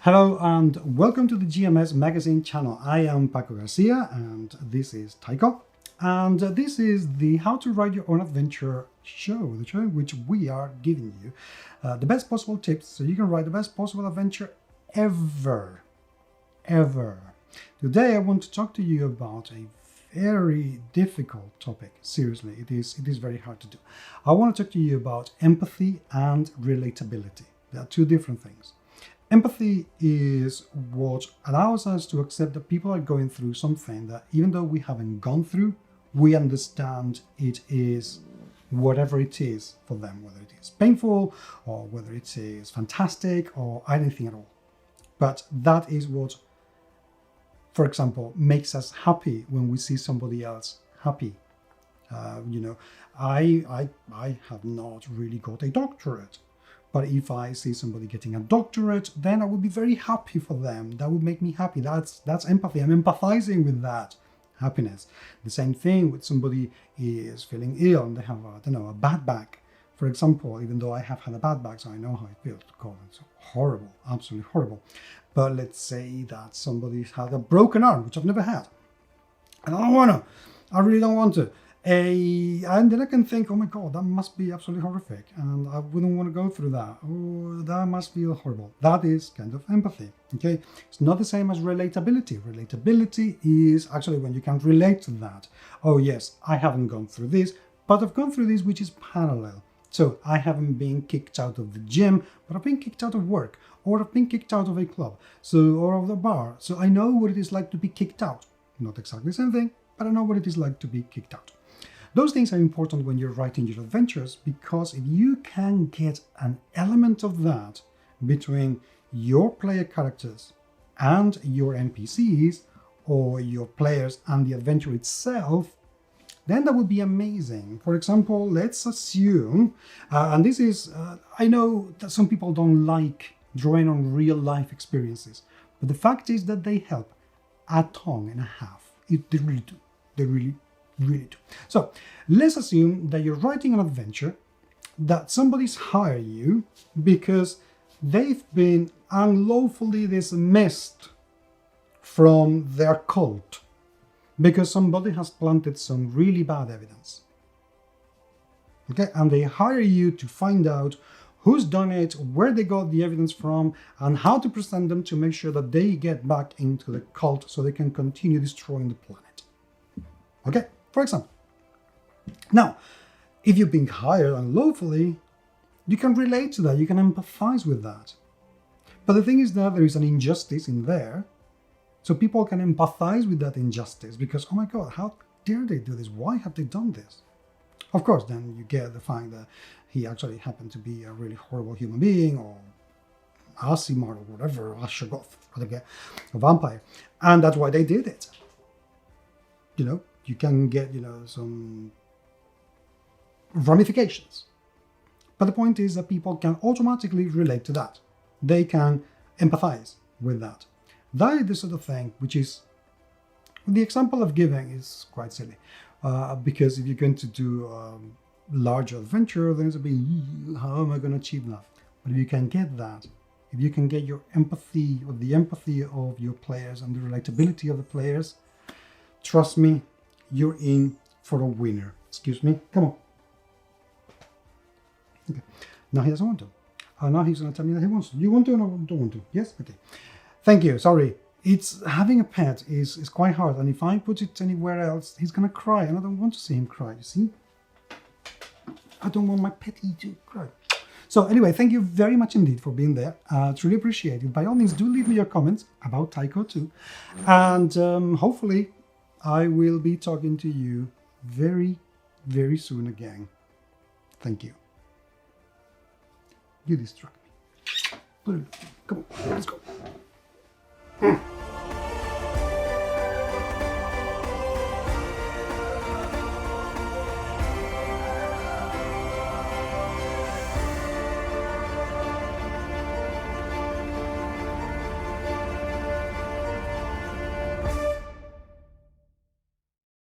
Hello and welcome to the GMS Magazine channel. I am Paco Garcia and this is Taiko. And this is the How to Write Your Own Adventure show, the show in which we are giving you the best possible tips so you can write the best possible adventure ever. Today I want to talk to you about a very difficult topic. Seriously, it is very hard to do. I want to talk to you about empathy and relatability. They are two different things. Empathy is what allows us to accept that people are going through something that even though we haven't gone through, we understand it is whatever it is for them, whether it is painful or whether it is fantastic or anything at all. But that is what, for example, makes us happy when we see somebody else happy. I have not really got a doctorate. But if I see somebody getting a doctorate, then I would be very happy for them. That would make me happy. That's empathy. I'm empathizing with that happiness. The same thing with somebody is feeling ill and they have a bad back. For example, even though I have had a bad back, so I know how it feels to call it. It's horrible, absolutely horrible. But let's say that somebody's had a broken arm, which I've never had. And I really don't want to. And then I can think, oh my God, that must be absolutely horrific. And I wouldn't want to go through that. Oh, that must feel horrible. That is kind of empathy, okay? It's not the same as relatability. Relatability is actually when you can relate to that. Oh yes, I haven't gone through this, but I've gone through this, which is parallel. So I haven't been kicked out of the gym, but I've been kicked out of work, or I've been kicked out of a club, or of the bar. So I know what it is like to be kicked out. Not exactly the same thing, but I know what it is like to be kicked out. Those things are important when you're writing your adventures, because if you can get an element of that between your player characters and your NPCs, or your players and the adventure itself, then that would be amazing. For example, let's assume, and this is, I know that some people don't like drawing on real life experiences, but the fact is that they help a ton and a half. They really do. They really do. So let's assume that you're writing an adventure that somebody's hired you because they've been unlawfully dismissed from their cult because somebody has planted some really bad evidence. Okay, and they hire you to find out who's done it, where they got the evidence from, and how to present them to make sure that they get back into the cult so they can continue destroying the planet. Okay? For example. Now, if you've been hired unlawfully, you can relate to that, you can empathize with that. But the thing is that there is an injustice in there, so people can empathize with that injustice because, oh my God, how dare they do this? Why have they done this? Of course, then you get the fact that he actually happened to be a really horrible human being, or Asimar, or whatever, Ashagoth, a vampire, and that's why they did it. You know? You can get, some ramifications. But the point is that people can automatically relate to that. They can empathize with that. That is the sort of thing which is, the example of giving is quite silly. Because if you're going to do a larger adventure, then it's a bit, how am I going to achieve that? But if you can get that, if you can get your empathy, or the empathy of your players and the relatability of the players, trust me, you're in for a winner. Excuse me. Come on. Okay. Now he doesn't want to. Now he's going to tell me that he wants to. You want to or don't want to? Yes? Okay. Thank you. Sorry. Having a pet is quite hard. And if I put it anywhere else, he's going to cry. And I don't want to see him cry. You see? I don't want my petty to cry. So anyway, thank you very much indeed for being there. It's really appreciated. By all means, do leave me your comments about Taiko too. And hopefully, I will be talking to you very, very soon again. Thank you. You distract me. Come on, let's go.